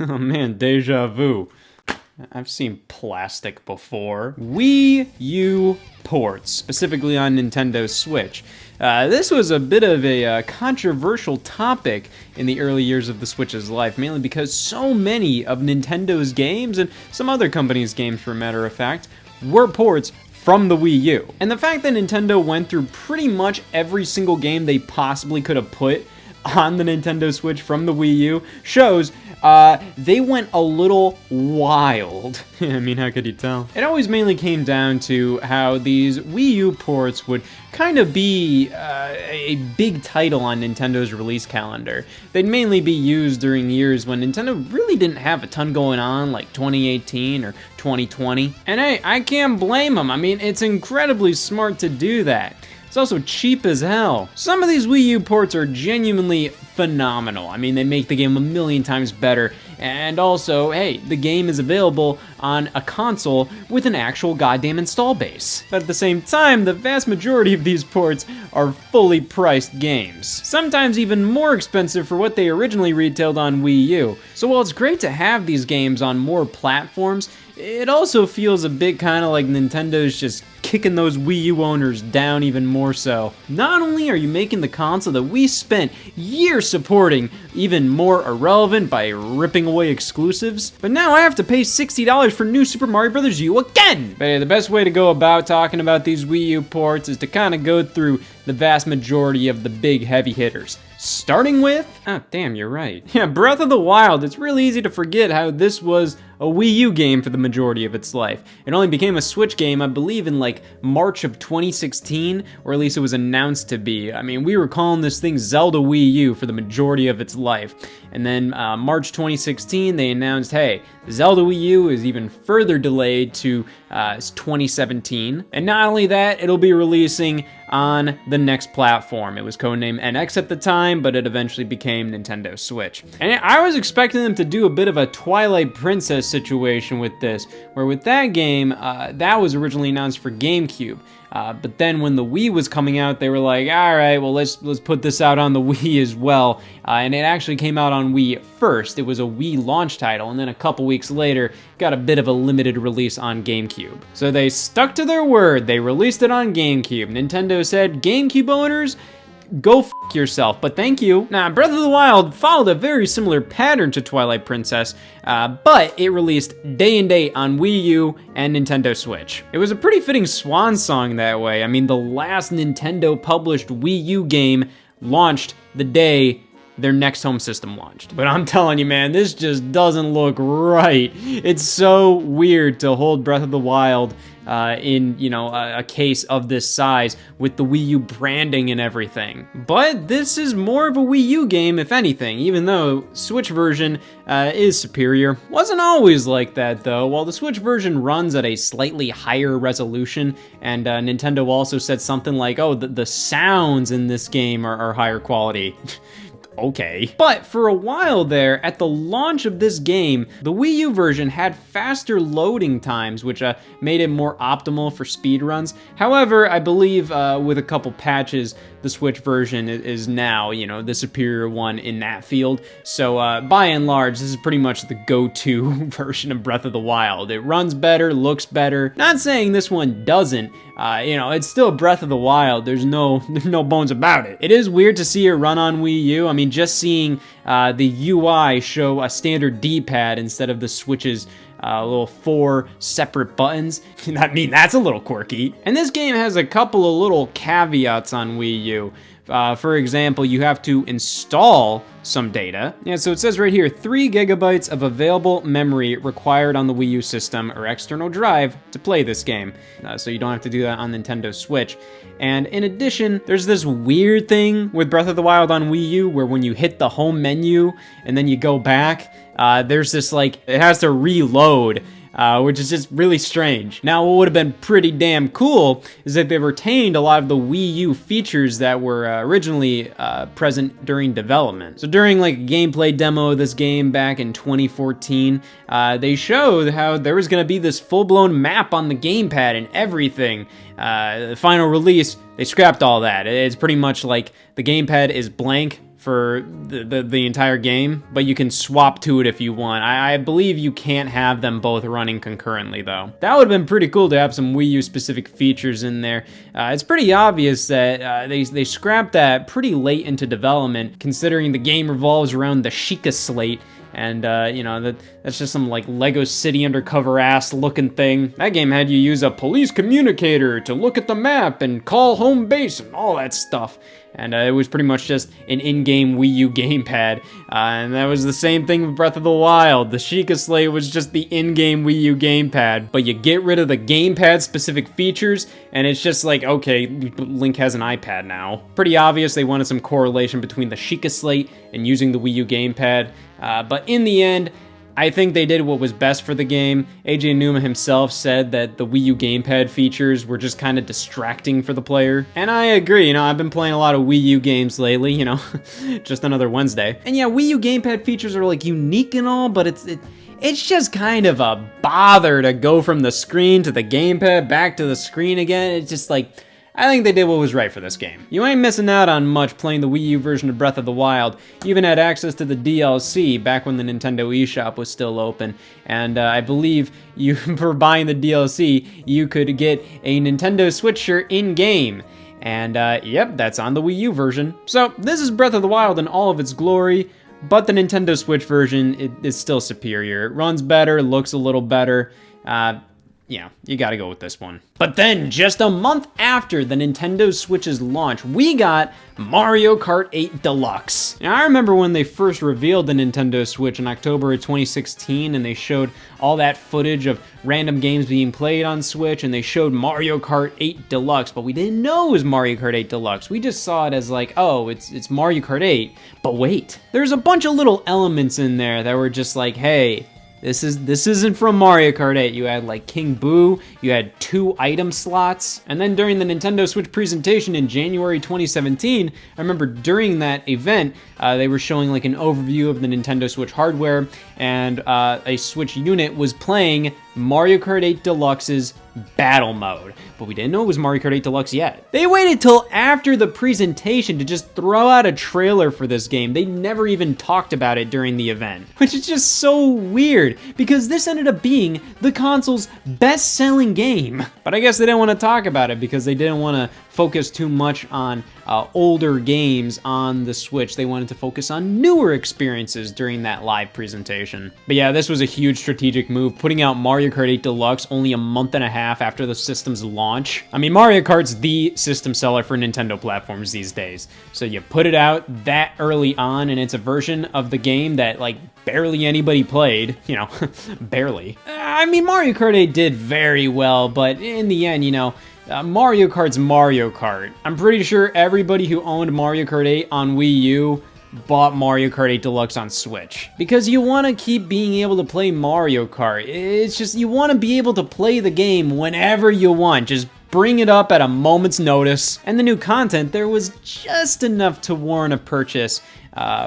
Oh man, deja vu. I've seen plastic before. Wii U ports, specifically on Nintendo Switch. This was a bit of a controversial topic in the early years of the Switch's life, mainly because so many of Nintendo's games, and some other companies' games for a matter of fact, were ports from the Wii U. And the fact that Nintendo went through pretty much every single game they possibly could have put on the Nintendo Switch from the Wii U shows they went a little wild. I mean, how could you tell? It always mainly came down to how these Wii U ports would kind of be a big title on Nintendo's release calendar. They'd mainly be used during years when Nintendo really didn't have a ton going on, like 2018 or 2020. And hey, I can't blame them. I mean, it's incredibly smart to do that. It's also cheap as hell. Some of these Wii U ports are genuinely phenomenal. I mean, they make the game a million times better. And also, hey, the game is available on a console with an actual goddamn install base. But at the same time, the vast majority of these ports are fully priced games. Sometimes even more expensive for what they originally retailed on Wii U. So while it's great to have these games on more platforms, it also feels a bit kind of like Nintendo's just kicking those Wii U owners down even more so. Not only are you making the console that we spent years supporting even more irrelevant by ripping away exclusives, but now I have to pay $60 for New Super Mario Bros. U again! But yeah, the best way to go about talking about these Wii U ports is to kind of go through the vast majority of the big heavy hitters. Starting with, oh damn, you're right. Yeah, Breath of the Wild. It's really easy to forget how this was a Wii U game for the majority of its life. It only became a Switch game, I believe, in like March of 2016, or at least it was announced to be. I mean, we were calling this thing Zelda Wii U for the majority of its life. And then March 2016, they announced, hey, Zelda Wii U is even further delayed to 2017. And not only that, it'll be releasing on the next platform. It was codenamed NX at the time, but it eventually became Nintendo Switch. And I was expecting them to do a bit of a Twilight Princess situation with this, where with that game, that was originally announced for GameCube. But then when the Wii was coming out, they were like, all right, well, let's put this out on the Wii as well. And it actually came out on Wii first. It was a Wii launch title, and then a couple weeks later, got a bit of a limited release on GameCube. So they stuck to their word. They released it on GameCube. Nintendo said, GameCube owners, go f*** yourself, but thank you. Now, Breath of the Wild followed a very similar pattern to Twilight Princess, but it released day and date on Wii U and Nintendo Switch. It was a pretty fitting swan song that way. I mean, the last Nintendo published Wii U game launched the day their next home system launched. But I'm telling you, man, this just doesn't look right. It's so weird to hold Breath of the Wild in, you know, a case of this size with the Wii U branding and everything. But this is more of a Wii U game, if anything, even though Switch version is superior. Wasn't always like that, though. While the Switch version runs at a slightly higher resolution, and Nintendo also said something like, oh, the sounds in this game are higher quality. Okay. But for a while there, at the launch of this game, the Wii U version had faster loading times, which made it more optimal for speedruns. However, I believe with a couple patches, the Switch version is now, you know, the superior one in that field. So by and large, this is pretty much the go-to version of Breath of the Wild. It runs better, looks better. Not saying this one doesn't. You know, it's still Breath of the Wild. There's no bones about it. It is weird to see it run on Wii U. I mean, just seeing the UI show a standard D-pad instead of the Switch's little 4 separate buttons. I mean, that's a little quirky. And this game has a couple of little caveats on Wii U. For example, you have to install some data. Yeah, so it says right here, 3 gigabytes of available memory required on the Wii U system or external drive to play this game. So you don't have to do that on Nintendo Switch. And in addition, there's this weird thing with Breath of the Wild on Wii U where when you hit the home menu and then you go back, there's this like, it has to reload. Which is just really strange. Now, what would have been pretty damn cool is that they retained a lot of the Wii U features that were originally present during development. So during like a gameplay demo of this game back in 2014, they showed how there was gonna be this full-blown map on the gamepad and everything. The final release, they scrapped all that. It's pretty much like the gamepad is blank for the entire game, but you can swap to it if you want. I believe you can't have them both running concurrently, though. That would have been pretty cool to have some Wii U specific features in there. It's pretty obvious that they scrapped that pretty late into development, considering the game revolves around the Sheikah slate. And, you know, that's just some, like, Lego City undercover ass looking thing. That game had you use a police communicator to look at the map and call home base and all that stuff. And it was pretty much just an in-game Wii U gamepad. And that was the same thing with Breath of the Wild. The Sheikah Slate was just the in-game Wii U gamepad. But you get rid of the gamepad-specific features, and it's just like, okay, Link has an iPad now. Pretty obvious they wanted some correlation between the Sheikah Slate and using the Wii U gamepad. But in the end, I think they did what was best for the game. AJ Numa himself said that the Wii U gamepad features were just kind of distracting for the player. And I agree, you know, I've been playing a lot of Wii U games lately, you know, just another Wednesday. And yeah, Wii U gamepad features are like unique and all, but it's just kind of a bother to go from the screen to the gamepad, back to the screen again. It's just like, I think they did what was right for this game. You ain't missing out on much playing the Wii U version of Breath of the Wild. You even had access to the DLC back when the Nintendo eShop was still open. And I believe you, for buying the DLC, you could get a Nintendo Switch shirt in-game. And yep, that's on the Wii U version. So this is Breath of the Wild in all of its glory, but the Nintendo Switch version is still superior. It runs better, looks a little better. Yeah, you gotta go with this one. But then, just a month after the Nintendo Switch's launch, we got Mario Kart 8 Deluxe. Now, I remember when they first revealed the Nintendo Switch in October of 2016, and they showed all that footage of random games being played on Switch, and they showed Mario Kart 8 Deluxe, but we didn't know it was Mario Kart 8 Deluxe. We just saw it as like, oh, it's Mario Kart 8. But wait, there's a bunch of little elements in there that were just like, hey, this isn't from Mario Kart 8. You had like King Boo, you had 2 item slots, and then during the Nintendo Switch presentation in January 2017, I remember during that event, they were showing like an overview of the Nintendo Switch hardware, and a Switch unit was playing Mario Kart 8 Deluxe's battle mode, but we didn't know it was Mario Kart 8 Deluxe yet. They waited till after the presentation to just throw out a trailer for this game. They never even talked about it during the event, which is just so weird because this ended up being the console's best-selling game. But I guess they didn't want to talk about it because they didn't want to focus too much on older games on the Switch. They wanted to focus on newer experiences during that live presentation. But yeah, this was a huge strategic move, putting out Mario Kart 8 Deluxe only a month and a half after the system's launch. I mean, Mario Kart's the system seller for Nintendo platforms these days. So you put it out that early on, and it's a version of the game that like barely anybody played, you know, barely. I mean, Mario Kart 8 did very well, but in the end, you know, Mario Kart's Mario Kart. I'm pretty sure everybody who owned Mario Kart 8 on Wii U bought Mario Kart 8 Deluxe on Switch. Because you want to keep being able to play Mario Kart. It's just, you want to be able to play the game whenever you want. Just bring it up at a moment's notice. And the new content, there was just enough to warrant a purchase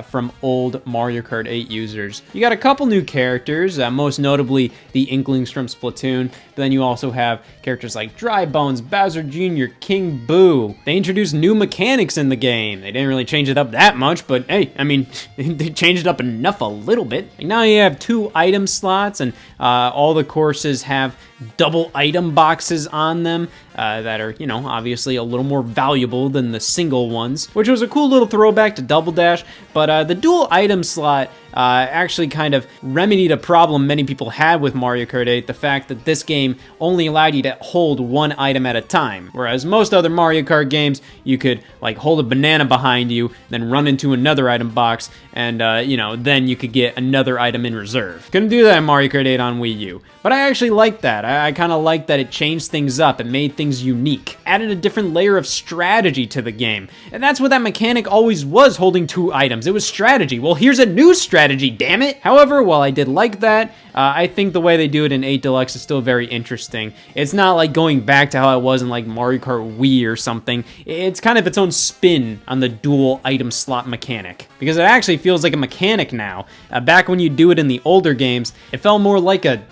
from old Mario Kart 8 users. You got a couple new characters, most notably the Inklings from Splatoon, but then you also have characters like Dry Bones, Bowser Jr., King Boo. They introduced new mechanics in the game. They didn't really change it up that much, but hey, I mean, they changed it up enough a little bit. Like now you have 2 item slots, and all the courses have double item boxes on them that are, you know, obviously a little more valuable than the single ones, which was a cool little throwback to Double Dash. But the dual item slot actually kind of remedied a problem many people had with Mario Kart 8, the fact that this game only allowed you to hold 1 item at a time, whereas most other Mario Kart games, you could like hold a banana behind you, then run into another item box, and you know, then you could get another item in reserve. Couldn't do that in Mario Kart 8 on Wii U, but I actually liked that. I kind of liked that it changed things up and made things unique, added a different layer of strategy to the game, and that's what that mechanic always was, holding 2 items. It was strategy. Well, here's a new strategy, damn it! However, while I did like that, I think the way they do it in 8 Deluxe is still very interesting. It's not like going back to how it was in like Mario Kart Wii or something. It's kind of its own spin on the dual item slot mechanic, because it actually feels like a mechanic now. Back when you do it in the older games, it felt more like a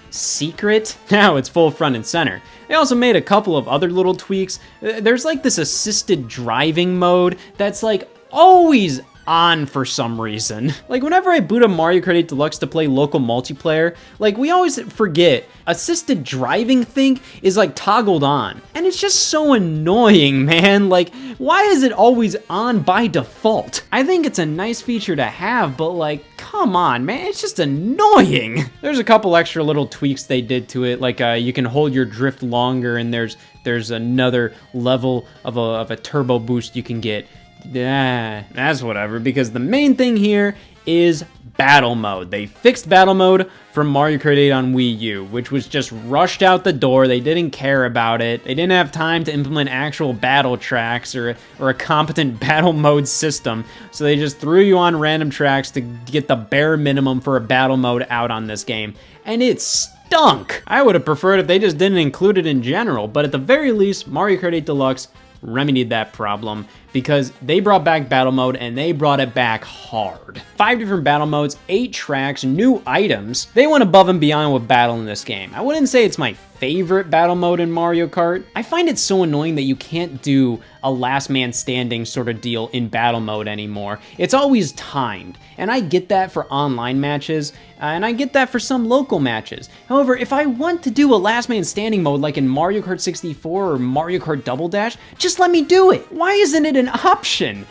secret. Now it's full front and center. They also made a couple of other little tweaks. There's like this assisted driving mode that's like always on for some reason. Like, whenever I boot up Mario Kart 8 Deluxe to play local multiplayer, like, we always forget assisted driving thing is like toggled on, and it's just so annoying, man. Like, why is it always on by default? I think it's a nice feature to have, but like, come on, man, it's just annoying. There's a couple extra little tweaks they did to it, like you can hold your drift longer, and there's another level of a turbo boost you can get. Yeah, that's whatever, because the main thing here is battle mode. They fixed battle mode from Mario Kart 8 on Wii U, which was just rushed out the door. They didn't care about it. They didn't have time to implement actual battle tracks or a competent battle mode system, so they just threw you on random tracks to get the bare minimum for a battle mode out on this game, and it stunk. I would have preferred if they just didn't include it in general, but at the very least, Mario Kart 8 Deluxe remedied that problem because they brought back battle mode, and they brought it back hard. 5 different battle modes, 8 tracks, new items. They went above and beyond with battle in this game. I wouldn't say it's my favorite battle mode in Mario Kart. I find it so annoying that you can't do a last man standing sort of deal in battle mode anymore. It's always timed, and I get that for online matches, and I get that for some local matches. However, if I want to do a last man standing mode like in Mario Kart 64 or Mario Kart Double Dash, just let me do it. Why isn't it an option?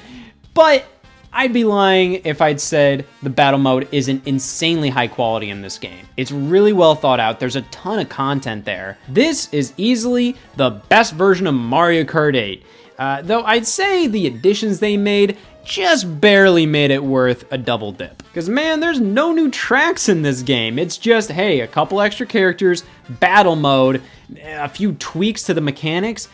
But I'd be lying if I'd said the battle mode isn't insanely high quality in this game. It's really well thought out. There's a ton of content there. This is easily the best version of Mario Kart 8. Though I'd say the additions they made just barely made it worth a double dip. Because man, there's no new tracks in this game. It's just, hey, a couple extra characters, battle mode, a few tweaks to the mechanics.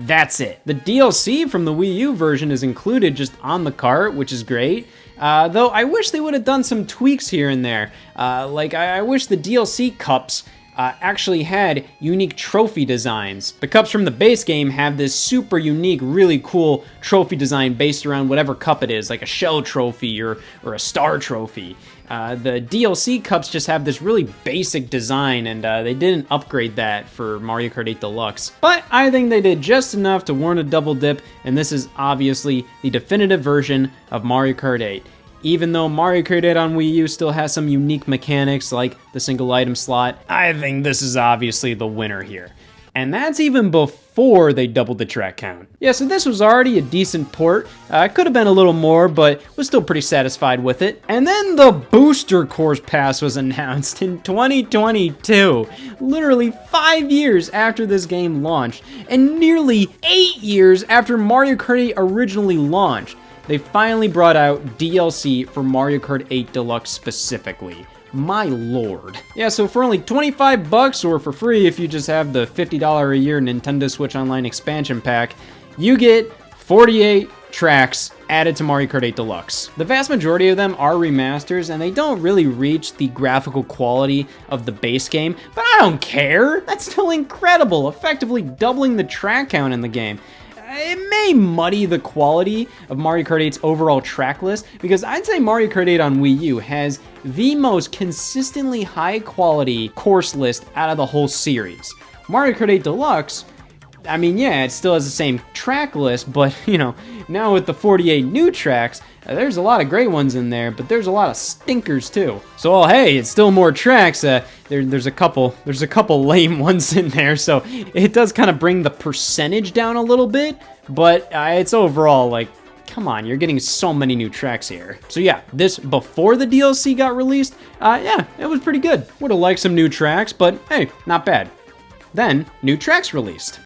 That's it. The DLC from the Wii U version is included just on the cart, which is great. Though I wish they would have done some tweaks here and there. Like, I wish the DLC cups actually had unique trophy designs. The cups from the base game have this super unique, really cool trophy design based around whatever cup it is, like a shell trophy or a star trophy. The DLC cups just have this really basic design, and they didn't upgrade that for Mario Kart 8 Deluxe. But I think they did just enough to warrant a double dip, and this is obviously the definitive version of Mario Kart 8. Even though Mario Kart 8 on Wii U still has some unique mechanics like the single item slot, I think this is obviously the winner here. And that's even before they doubled the track count. Yeah, so this was already a decent port. Could have been a little more, but was still pretty satisfied with it. And then the Booster Course Pass was announced in 2022. Literally 5 years after this game launched, and nearly 8 years after Mario Kart 8 originally launched. They finally brought out DLC for Mario Kart 8 Deluxe specifically. My lord. Yeah, so for only 25 bucks, or for free if you just have the $50 a year Nintendo Switch Online expansion pack, you get 48 tracks added to Mario Kart 8 Deluxe. The vast majority of them are remasters, and they don't really reach the graphical quality of the base game, but I don't care. That's still incredible, effectively doubling the track count in the game. It may muddy the quality of Mario Kart 8's overall track list, because I'd say Mario Kart 8 on Wii U has the most consistently high quality course list out of the whole series. Mario Kart 8 Deluxe, I mean, yeah, it still has the same track list, but, you know, now with the 48 new tracks, there's a lot of great ones in there, but there's a lot of stinkers too. So, well, hey, it's still more tracks. There's a couple lame ones in there, so it does kind of bring the percentage down a little bit, but it's overall like, come on, you're getting so many new tracks here. So yeah, this before the DLC got released, yeah, it was pretty good. Would have liked some new tracks, but hey, not bad. Then, new tracks released.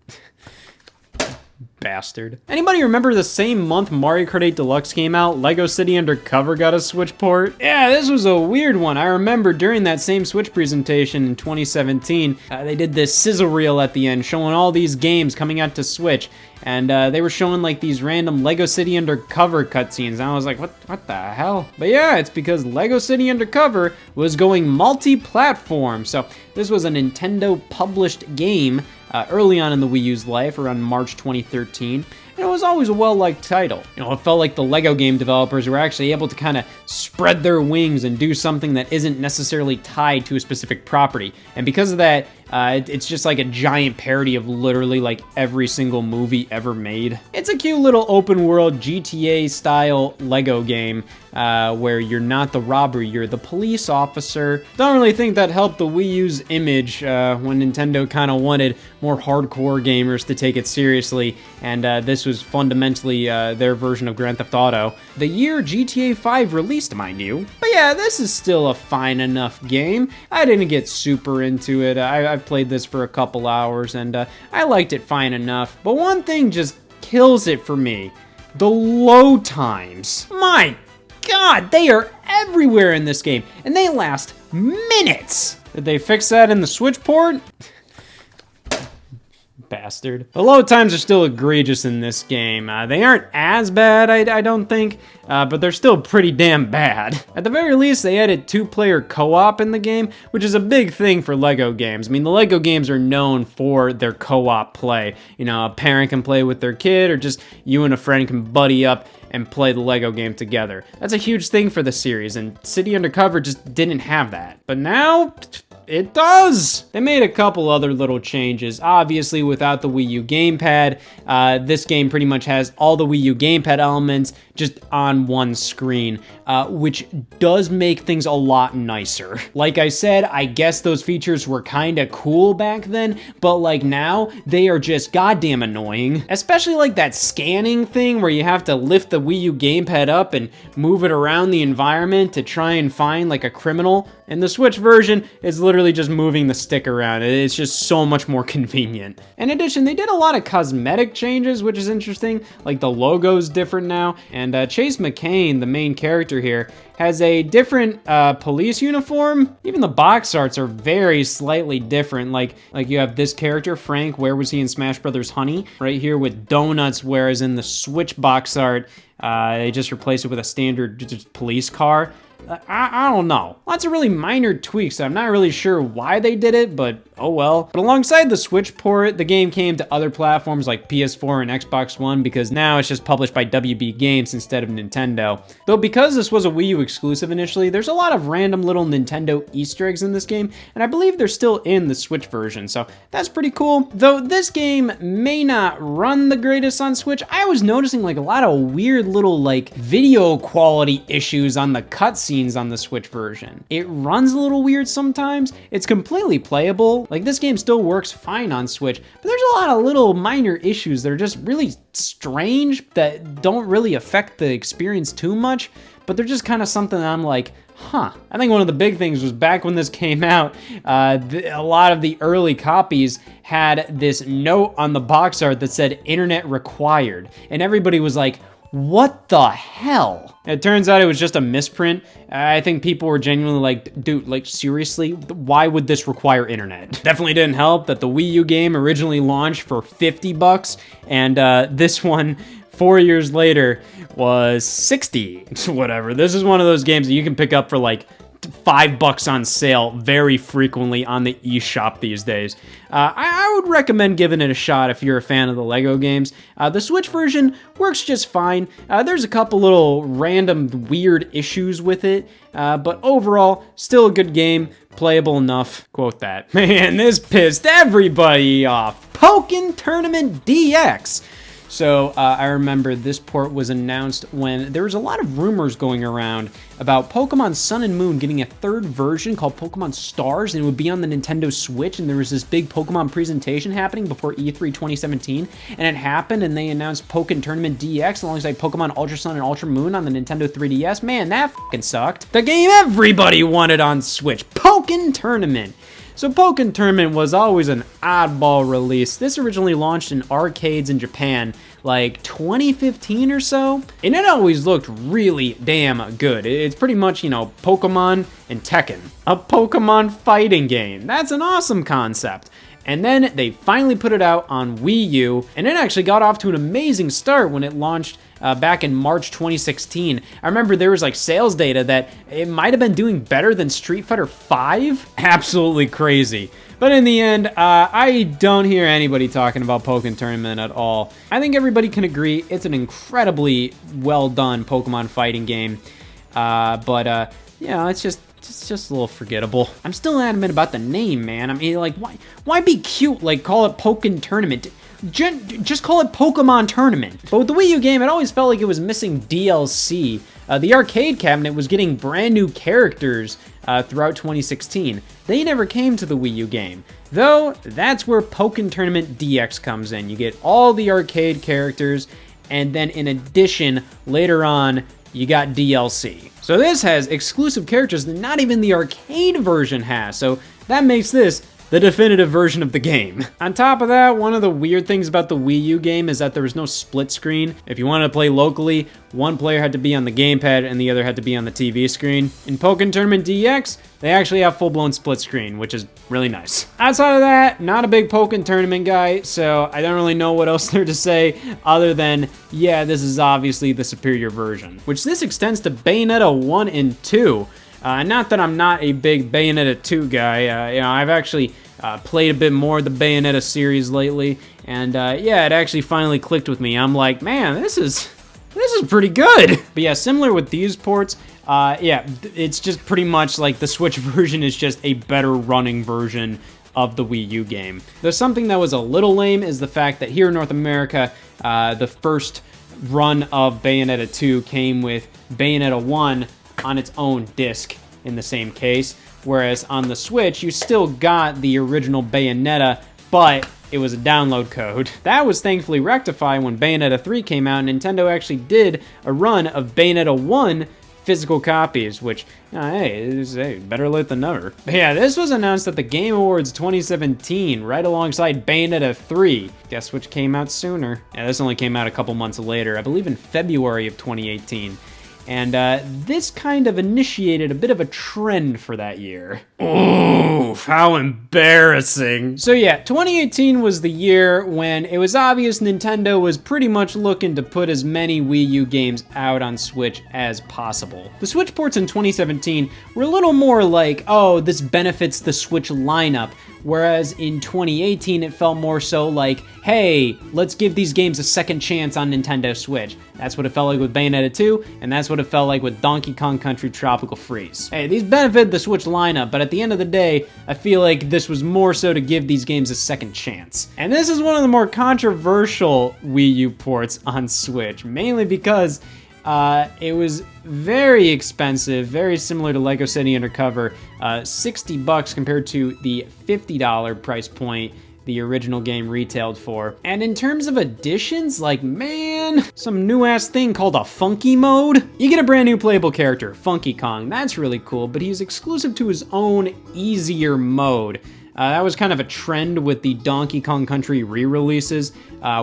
Bastard. Anybody remember the same month Mario Kart 8 Deluxe came out, Lego City Undercover got a Switch port? Yeah, this was a weird one. I remember during that same Switch presentation in 2017, they did this sizzle reel at the end showing all these games coming out to Switch, and they were showing like these random Lego City Undercover cutscenes, and I was like, what the hell? But yeah, it's because Lego City Undercover was going multi-platform, so this was a Nintendo published game early on in the Wii U's life, around March 2013, and it was always a well-liked title. You know, it felt like the Lego game developers were actually able to kind of spread their wings and do something that isn't necessarily tied to a specific property, and because of that, It's just like a giant parody of literally like every single movie ever made. It's a cute little open world GTA style Lego game where you're not the robber, you're the police officer. Don't really think that helped the Wii U's image when Nintendo kind of wanted more hardcore gamers to take it seriously, and this was fundamentally their version of Grand Theft Auto. The year GTA 5 released, mind you. But yeah, this is still a fine enough game. I didn't get super into it. I played this for a couple hours, and I liked it fine enough. But one thing just kills it for me. The load times. My God, they are everywhere in this game, and they last minutes. Did they fix that in the Switch port? Bastard. The load times are still egregious in this game. They aren't as bad, I don't think, but they're still pretty damn bad. At the very least, they added 2-player co-op in the game, which is a big thing for Lego games. I mean, the Lego games are known for their co-op play. You know, a parent can play with their kid, or just you and a friend can buddy up and play the Lego game together. That's a huge thing for the series, and City Undercover just didn't have that. But now, it does! They made a couple other little changes. Obviously, without the Wii U gamepad, this game pretty much has all the Wii U gamepad elements just on one screen, which does make things a lot nicer. Like I said, I guess those features were kinda cool back then, but like now, they are just goddamn annoying. Especially like that scanning thing where you have to lift the Wii U gamepad up and move it around the environment to try and find like a criminal. In the Switch version, it's literally just moving the stick around. It's just so much more convenient. In addition, they did a lot of cosmetic changes, which is interesting. Like the logo's different now, and Chase McCain, the main character here, has a different police uniform. Even the box arts are very slightly different. Like you have this character, Frank, where was he in Smash Brothers Honey? Right here with donuts, whereas in the Switch box art, they just replaced it with a standard just police car. I don't know. Lots of really minor tweaks. I'm not really sure why they did it, but oh well. But alongside the Switch port, the game came to other platforms like PS4 and Xbox One, because now it's just published by WB Games instead of Nintendo. Though because this was a Wii U exclusive initially, there's a lot of random little Nintendo Easter eggs in this game, and I believe they're still in the Switch version, so that's pretty cool. Though this game may not run the greatest on Switch, I was noticing like a lot of weird little like video quality issues on the cutscenes on the Switch version. It runs a little weird sometimes. It's completely playable. Like this game still works fine on Switch, but there's a lot of little minor issues that are just really strange that don't really affect the experience too much, but they're just kind of something that I'm like, huh. I think one of the big things was back when this came out, a lot of the early copies had this note on the box art that said internet required, and everybody was like, what the hell? It turns out it was just a misprint. I think people were genuinely like, dude, like seriously, why would this require internet? Definitely didn't help that the Wii U game originally launched for 50 bucks, and this one 4 years later was 60, whatever. This is one of those games that you can pick up for like $5 on sale very frequently on the eShop these days. I would recommend giving it a shot if you're a fan of the Lego games. The Switch version works just fine. There's a couple little random weird issues with it, but overall, still a good game, playable enough. Quote that. Man, this pissed everybody off. Pokken Tournament DX. So I remember this port was announced when there was a lot of rumors going around about Pokemon Sun and Moon getting a third version called Pokemon Stars, and it would be on the Nintendo Switch, and there was this big Pokemon presentation happening before E3 2017, and it happened, and they announced Pokken Tournament DX alongside Pokemon Ultra Sun and Ultra Moon on the Nintendo 3DS. Man, that fucking sucked. The game everybody wanted on Switch, Pokken Tournament. So Pokken Tournament was always an oddball release. This originally launched in arcades in Japan like 2015 or so, and it always looked really damn good. It's pretty much, you know, Pokemon and Tekken. A Pokemon fighting game. That's an awesome concept. And then they finally put it out on Wii U, and it actually got off to an amazing start when it launched back in March 2016. I remember there was like sales data that it might have been doing better than Street Fighter V. Absolutely crazy. But in the end, I don't hear anybody talking about Pokken Tournament at all. I think everybody can agree it's an incredibly well done Pokemon fighting game. But you know, it's just it's just a little forgettable. I'm still adamant about the name, man. I mean, like, why be cute? Like, call it Pokken Tournament. Just call it Pokemon Tournament. But with the Wii U game, it always felt like it was missing DLC. The arcade cabinet was getting brand new characters throughout 2016. They never came to the Wii U game. Though, that's where Pokken Tournament DX comes in. You get all the arcade characters, and then in addition, later on, you got DLC. So this has exclusive characters that not even the arcade version has. So that makes this the definitive version of the game. On top of that, one of the weird things about the Wii U game is that there was no split screen. If you wanted to play locally, one player had to be on the gamepad and the other had to be on the TV screen. In Pokken Tournament DX, they actually have full-blown split screen, which is really nice. Outside of that, not a big Pokken Tournament guy, so I don't really know what else there to say other than, yeah, this is obviously the superior version. Which this extends to Bayonetta 1 and 2. Not that I'm not a big Bayonetta 2 guy. You know, I've actually played a bit more of the Bayonetta series lately, and yeah, it actually finally clicked with me. I'm like, man, this is pretty good. But yeah, similar with these ports, yeah, it's just pretty much like the Switch version is just a better running version of the Wii U game. There's something that was a little lame is the fact that here in North America, the first run of Bayonetta 2 came with Bayonetta 1 on its own disc in the same case, whereas on the Switch, you still got the original Bayonetta, but it was a download code. That was thankfully rectified when Bayonetta 3 came out, and Nintendo actually did a run of Bayonetta 1 physical copies, which, hey, better late than never. But yeah, this was announced at the Game Awards 2017, right alongside Bayonetta 3. Guess which came out sooner? Yeah, this only came out a couple months later, I believe in February of 2018. And this kind of initiated a bit of a trend for that year. Oof, how embarrassing. So yeah, 2018 was the year when it was obvious Nintendo was pretty much looking to put as many Wii U games out on Switch as possible. The Switch ports in 2017 were a little more like, oh, this benefits the Switch lineup, whereas in 2018 it felt more so like, hey, let's give these games a second chance on Nintendo Switch. That's what it felt like with Bayonetta 2, and that's what it felt like with Donkey Kong Country Tropical Freeze. Hey, these benefit the Switch lineup, but at the end of the day, I feel like this was more so to give these games a second chance. And this is one of the more controversial Wii U ports on Switch, mainly because it was very expensive, very similar to Lego City Undercover, $60 compared to the $50 price point the original game retailed for. And in terms of additions, like, man, some new ass thing called a Funky Mode. You get a brand new playable character, Funky Kong. That's really cool, but he's exclusive to his own easier mode. That was kind of a trend with the Donkey Kong Country re-releases.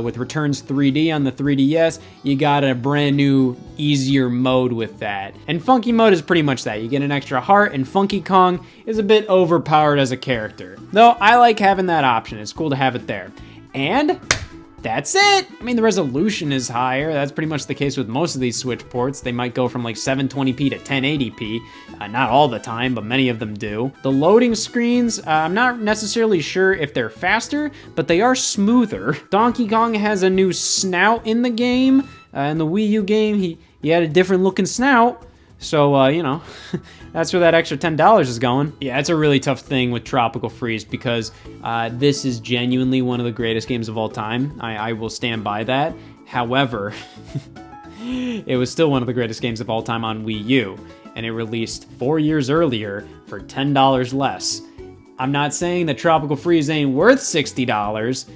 With Returns 3D on the 3DS, you got a brand new, easier mode with that. And Funky Mode is pretty much that. You get an extra heart, and Funky Kong is a bit overpowered as a character. Though, I like having that option. It's cool to have it there. And that's it. I mean, the resolution is higher. That's pretty much the case with most of these Switch ports. They might go from like 720p to 1080p. Not all the time, but many of them do. The loading screens, I'm not necessarily sure if they're faster, but they are smoother. Donkey Kong has a new snout in the game. In the Wii U game, he had a different looking snout. So, you know, that's where that extra $10 is going. Yeah, it's a really tough thing with Tropical Freeze because this is genuinely one of the greatest games of all time. I will stand by that. However, it was still one of the greatest games of all time on Wii U, and it released 4 years earlier for $10 less. I'm not saying that Tropical Freeze ain't worth $60,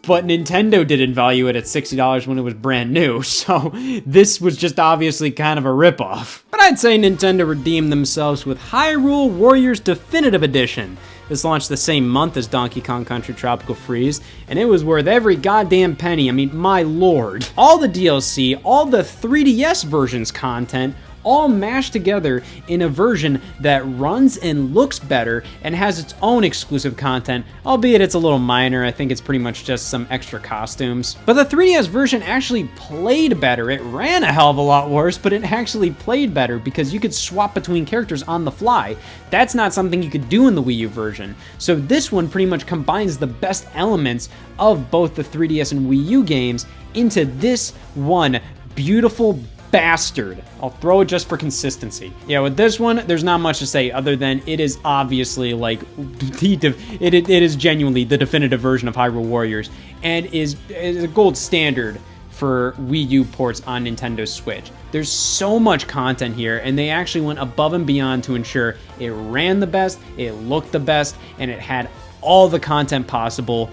but Nintendo didn't value it at $60 when it was brand new, so this was just obviously kind of a ripoff. But I'd say Nintendo redeemed themselves with Hyrule Warriors Definitive Edition. This launched the same month as Donkey Kong Country Tropical Freeze, and it was worth every goddamn penny. I mean, my lord. All the DLC, all the 3DS version's content, all mashed together in a version that runs and looks better and has its own exclusive content, albeit it's a little minor. I think it's pretty much just some extra costumes. But the 3DS version actually played better. It ran a hell of a lot worse, but it actually played better because you could swap between characters on the fly. That's not something you could do in the Wii U version. So this one pretty much combines the best elements of both the 3DS and Wii U games into this one beautiful bastard. I'll throw it just for consistency. Yeah, with this one, there's not much to say other than it is obviously like, it is genuinely the definitive version of Hyrule Warriors and is a gold standard for Wii U ports on Nintendo Switch. There's so much content here, and they actually went above and beyond to ensure it ran the best, it looked the best, and it had all the content possible.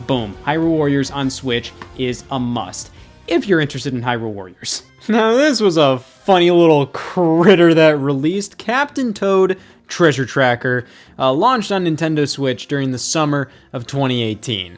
Boom. Hyrule Warriors on Switch is a must, if you're interested in Hyrule Warriors. Now, this was a funny little critter that released. Captain Toad Treasure Tracker launched on Nintendo Switch during the summer of 2018.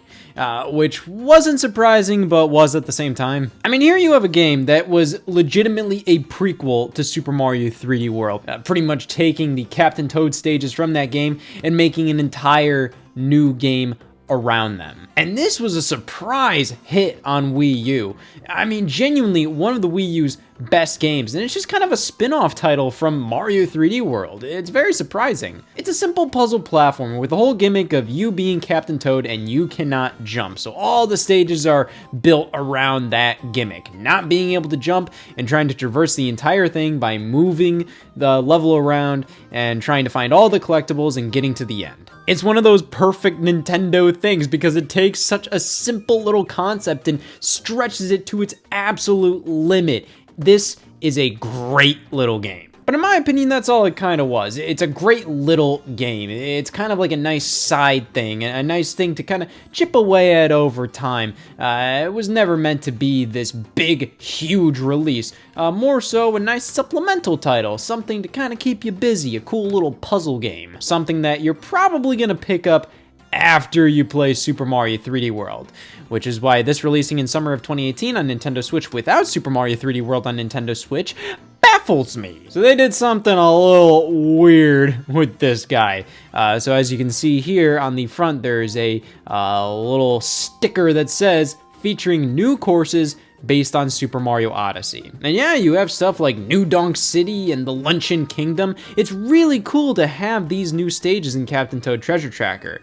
Which wasn't surprising, but was at the same time. I mean, here you have a game that was legitimately a prequel to Super Mario 3D World, pretty much taking the Captain Toad stages from that game and making an entire new game around them. And this was a surprise hit on Wii U. I mean, genuinely one of the Wii U's best games, and it's just kind of a spin-off title from Mario 3D World. It's very surprising. It's a simple puzzle platformer with the whole gimmick of you being Captain Toad and you cannot jump. So all the stages are built around that gimmick, not being able to jump and trying to traverse the entire thing by moving the level around and trying to find all the collectibles and getting to the end. It's one of those perfect Nintendo things because it takes such a simple little concept and stretches it to its absolute limit. This is a great little game. But in my opinion, that's all it kind of was. It's a great little game. It's kind of like a nice side thing, a nice thing to kind of chip away at over time. It was never meant to be this big, huge release. More so a nice supplemental title, something to kind of keep you busy, a cool little puzzle game. Something that you're probably going to pick up after you play Super Mario 3D World, which is why this releasing in summer of 2018 on Nintendo Switch without Super Mario 3D World on Nintendo Switch baffles me. So they did something a little weird with this guy. So as you can see here on the front, there's a little sticker that says featuring new courses based on Super Mario Odyssey. And yeah, you have stuff like New Donk City and the Luncheon Kingdom. It's really cool to have these new stages in Captain Toad Treasure Tracker.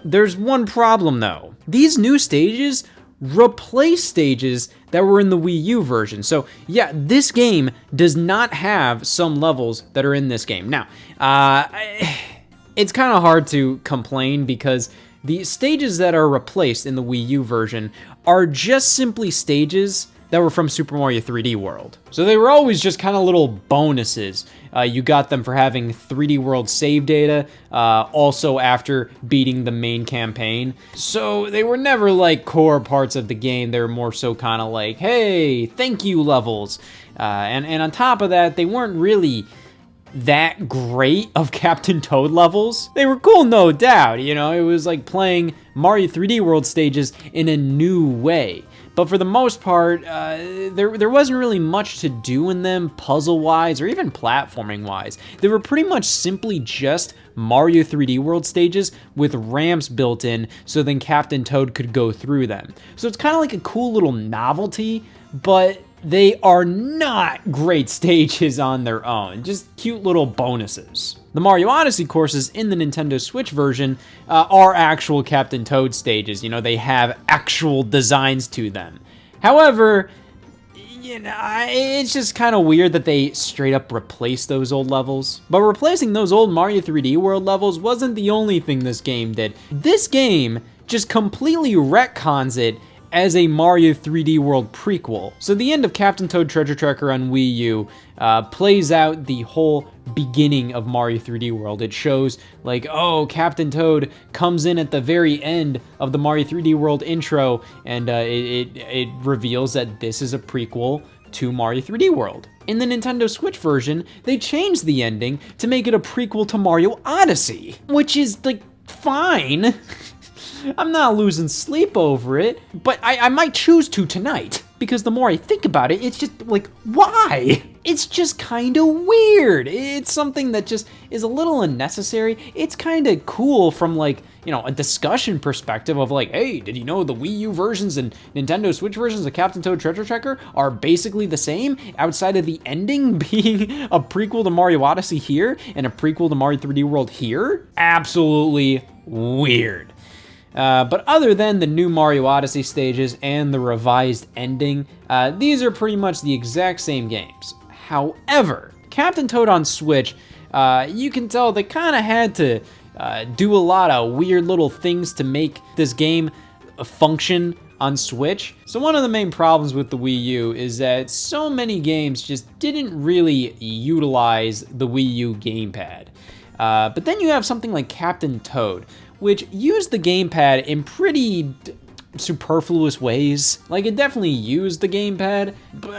There's one problem though. These new stages replace stages that were in the Wii U version. So yeah, this game does not have some levels that are in this game. Now, it's kind of hard to complain because the stages that are replaced in the Wii U version are just simply stages that were from Super Mario 3D World. So they were always just kind of little bonuses. You got them for having 3D World save data, also after beating the main campaign. So they were never like core parts of the game. They were more so kind of like, hey, thank you levels. And on top of that, they weren't really that great of Captain Toad levels. They were cool, no doubt. You know, it was like playing Mario 3D World stages in a new way. But for the most part, there wasn't really much to do in them puzzle-wise or even platforming-wise. They were pretty much simply just Mario 3D World stages with ramps built in so then Captain Toad could go through them. So it's kind of like a cool little novelty, but they are not great stages on their own, just cute little bonuses. The Mario Odyssey courses in the Nintendo Switch version are actual Captain Toad stages. You know, they have actual designs to them. However, you know, it's just kind of weird that they straight up replaced those old levels. But replacing those old Mario 3D World levels wasn't the only thing this game did. This game just completely retcons it as a Mario 3D World prequel. So the end of Captain Toad Treasure Tracker on Wii U plays out the whole beginning of Mario 3D World. It shows like, oh, Captain Toad comes in at the very end of the Mario 3D World intro, and it reveals that this is a prequel to Mario 3D World. In the Nintendo Switch version, they changed the ending to make it a prequel to Mario Odyssey, which is like fine. I'm not losing sleep over it, but I might choose to tonight, because the more I think about it, it's just like, why? It's just kind of weird. It's something that just is a little unnecessary. It's kind of cool from like, you know, a discussion perspective of like, hey, did you know the Wii U versions and Nintendo Switch versions of Captain Toad Treasure Tracker are basically the same, outside of the ending being a prequel to Mario Odyssey here and a prequel to Mario 3D World here? Absolutely weird. But other than the new Mario Odyssey stages and the revised ending, these are pretty much the exact same games. However, Captain Toad on Switch, you can tell they kind of had to do a lot of weird little things to make this game function on Switch. So one of the main problems with the Wii U is that so many games just didn't really utilize the Wii U gamepad. But then you have something like Captain Toad, which used the gamepad in pretty superfluous ways. Like, it definitely used the gamepad,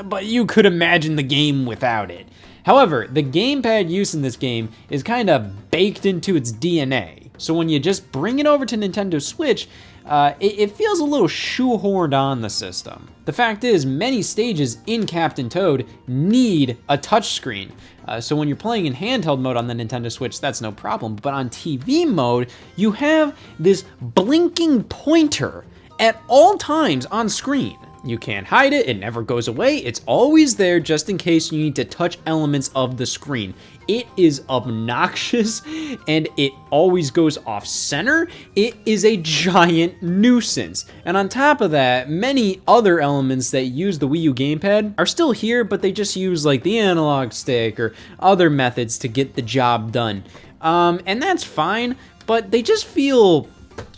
but you could imagine the game without it. However, the gamepad use in this game is kind of baked into its DNA. So when you just bring it over to Nintendo Switch, it feels a little shoehorned on the system. The fact is, many stages in Captain Toad need a touchscreen. So when you're playing in handheld mode on the Nintendo Switch, that's no problem. But on TV mode, you have this blinking pointer at all times on screen. You can't hide it, it never goes away, it's always there just in case you need to touch elements of the screen. It is obnoxious and it always goes off center. It is a giant nuisance. And on top of that, many other elements that use the Wii U gamepad are still here, but they just use like the analog stick or other methods to get the job done. And that's fine, but they just feel,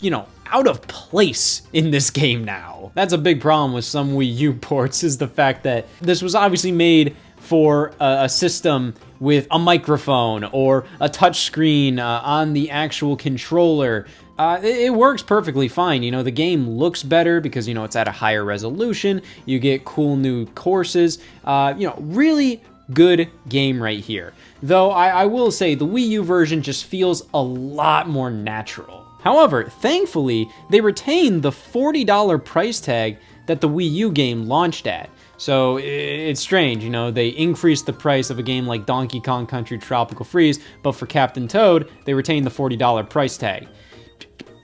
you know, out of place in this game now. That's a big problem with some Wii U ports, is the fact that this was obviously made for a system with a microphone or a touchscreen on the actual controller. It works perfectly fine. You know, the game looks better because, you know, it's at a higher resolution. You get cool new courses. You know, really good game right here. Though I will say the Wii U version just feels a lot more natural. However, thankfully, they retained the $40 price tag that the Wii U game launched at. So it's strange, you know, they increased the price of a game like Donkey Kong Country Tropical Freeze, but for Captain Toad, they retained the $40 price tag.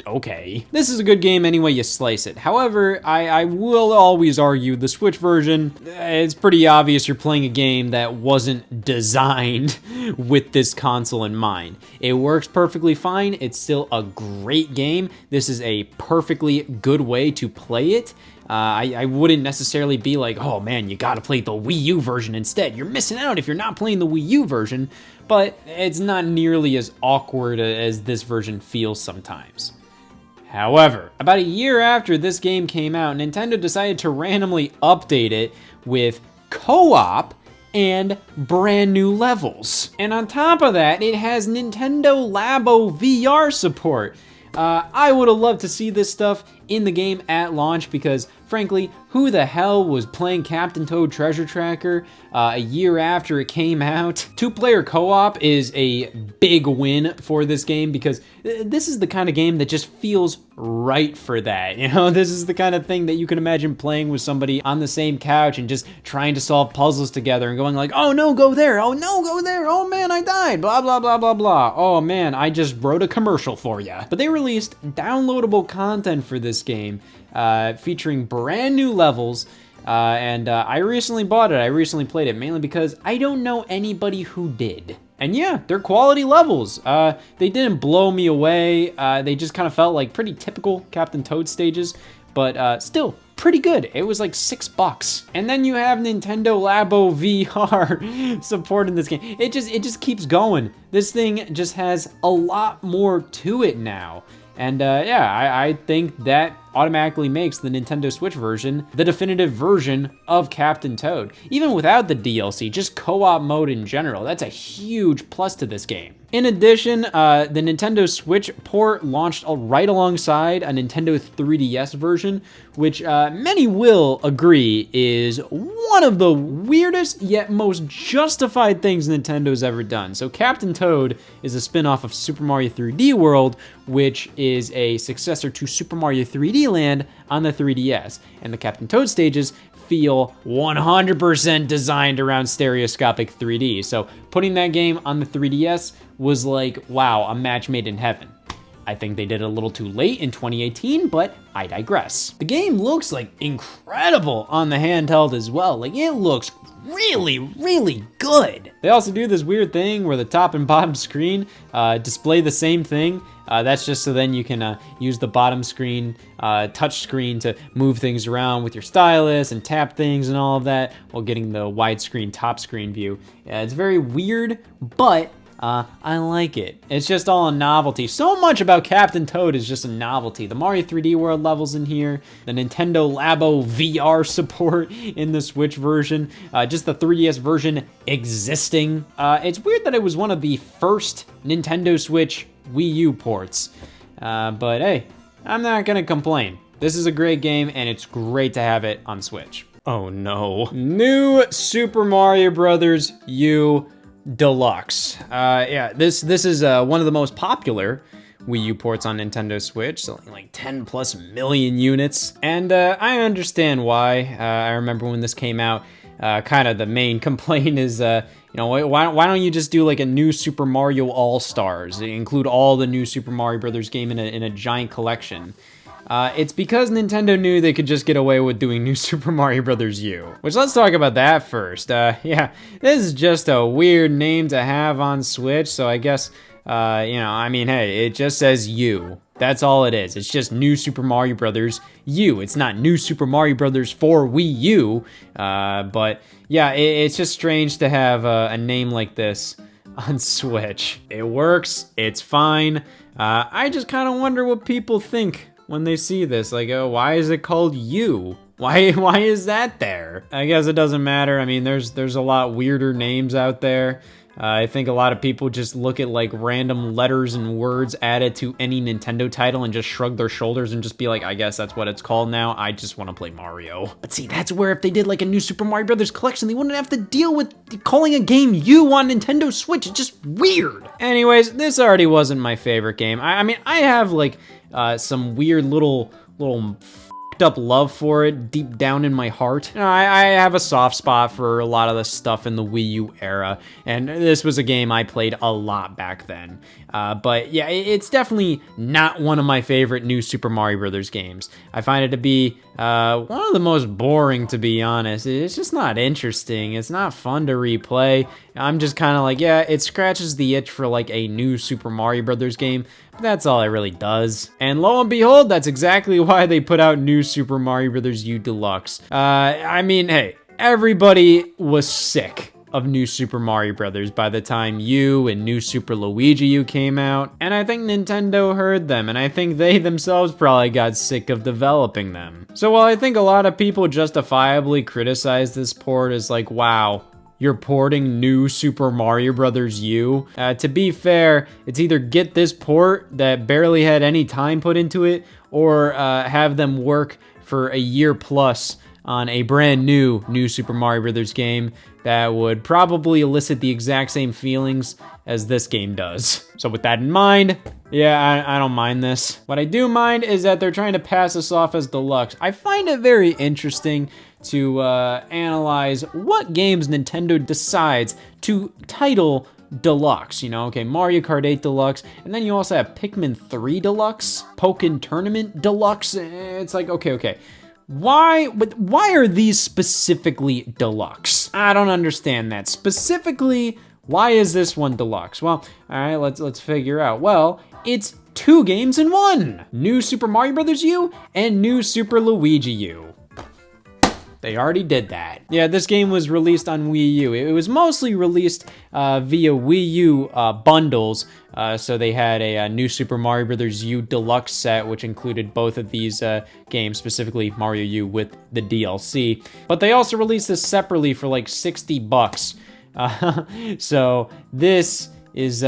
Okay. This is a good game any way you slice it. However, I will always argue the Switch version, it's pretty obvious you're playing a game that wasn't designed with this console in mind. It works perfectly fine. It's still a great game. This is a perfectly good way to play it. I wouldn't necessarily be like, oh man, you gotta play the Wii U version instead. You're missing out if you're not playing the Wii U version, but it's not nearly as awkward as this version feels sometimes. However, about a year after this game came out, Nintendo decided to randomly update it with co-op and brand new levels. And on top of that, it has Nintendo Labo VR support. I would have loved to see this stuff in the game at launch because, frankly, who the hell was playing Captain Toad Treasure Tracker a year after it came out? Two-player co-op is a big win for this game because this is the kind of game that just feels right for that. You know, this is the kind of thing that you can imagine playing with somebody on the same couch and just trying to solve puzzles together and going like, oh no, go there, oh no, go there, oh man, I died, blah, blah, blah, blah, blah. Oh man, I just wrote a commercial for you. But they released downloadable content for this game, featuring brand new levels, and I recently bought it. I recently played it mainly because I don't know anybody who did. And yeah, they're quality levels. They didn't blow me away. They just kind of felt like pretty typical Captain Toad stages, but still pretty good. It was like $6. And then you have Nintendo Labo VR supporting this game. It just keeps going. This thing just has a lot more to it now. And yeah, I think that automatically makes the Nintendo Switch version the definitive version of Captain Toad. Even without the DLC, just co-op mode in general, that's a huge plus to this game. In addition, the Nintendo Switch port launched right alongside a Nintendo 3DS version, which many will agree is one of the weirdest yet most justified things Nintendo's ever done. So Captain Toad is a spin-off of Super Mario 3D World, which is a successor to Super Mario 3D Land on the 3DS. And the Captain Toad stages feel 100% designed around stereoscopic 3D. So putting that game on the 3DS was like, wow, a match made in heaven. I think they did it a little too late in 2018, but I digress. The game looks like incredible on the handheld as well. Like it looks really good. They also do this weird thing where the top and bottom screen display the same thing. That's just so then you can use the bottom screen, touch screen to move things around with your stylus and tap things and all of that while getting the widescreen top screen view. It's very weird, but I like it. It's just all a novelty. So much about Captain Toad is just a novelty. The Mario 3D World levels in here, the Nintendo Labo VR support in the Switch version, just the 3DS version existing. It's weird that it was one of the first Nintendo Switch Wii U ports, but hey, I'm not gonna complain. This is a great game and it's great to have it on Switch. Oh no. New Super Mario Bros. U Deluxe. Yeah, this is one of the most popular Wii U ports on Nintendo Switch, selling like 10+ million units. And I understand why. I remember when this came out, kind of the main complaint is, you know, why don't you just do like a new Super Mario All-Stars, include all the new Super Mario Brothers game in a giant collection. It's because Nintendo knew they could just get away with doing New Super Mario Bros. U. Which, let's talk about that first. Yeah, this is just a weird name to have on Switch, so I guess, you know, I mean, hey, it just says U. That's all it is. It's just New Super Mario Bros. U. It's not New Super Mario Bros. For Wii U, but yeah, it's just strange to have a name like this on Switch. It works, it's fine. I just kind of wonder what people think when they see this. Like, oh, why is it called U? Why is that there? I guess it doesn't matter. I mean, there's a lot weirder names out there. I think a lot of people just look at like random letters and words added to any Nintendo title and just shrug their shoulders and just be like, I guess that's what it's called now. I just want to play Mario. But see, that's where if they did like a new Super Mario Brothers collection, they wouldn't have to deal with calling a game U on Nintendo Switch. It's just weird. Anyways, this already wasn't my favorite game. I mean, I have like some weird little up love for it deep down in my heart. You know, I have a soft spot for a lot of the stuff in the Wii U era, and this was a game I played a lot back then. But yeah, it's definitely not one of my favorite new Super Mario Brothers games. I find it to be one of the most boring, to be honest. It's just not interesting. It's not fun to replay. I'm just kind of like, yeah, it scratches the itch for like a new Super Mario Brothers game, but that's all it really does. And lo and behold, that's exactly why they put out New Super Mario Bros. U Deluxe. I mean, hey, everybody was sick of New Super Mario Brothers by the time U and New Super Luigi U came out, and I think Nintendo heard them, and I think they themselves probably got sick of developing them. So while I think a lot of people justifiably criticize this port as like, wow, you're porting New Super Mario Bros. U. To be fair, it's either get this port that barely had any time put into it, or have them work for a year plus on a brand new Super Mario Bros. Game that would probably elicit the exact same feelings as this game does. So with that in mind, yeah, I don't mind this. What I do mind is that they're trying to pass this off as deluxe. I find it very interesting to analyze what games Nintendo decides to title Deluxe. You know, okay, Mario Kart 8 Deluxe, and then you also have Pikmin 3 Deluxe, Pokken Tournament Deluxe. It's like, okay. Why are these specifically deluxe? I don't understand that. Specifically, why is this one deluxe? Well, all right, let's figure out. Well, it's 2 games in 1. New Super Mario Bros. U and New Super Luigi U. They already did that. Yeah, this game was released on Wii U. It was mostly released via Wii U bundles. So they had a New Super Mario Bros. U Deluxe set, which included both of these games, specifically Mario U with the DLC. But they also released this separately for like $60. So this is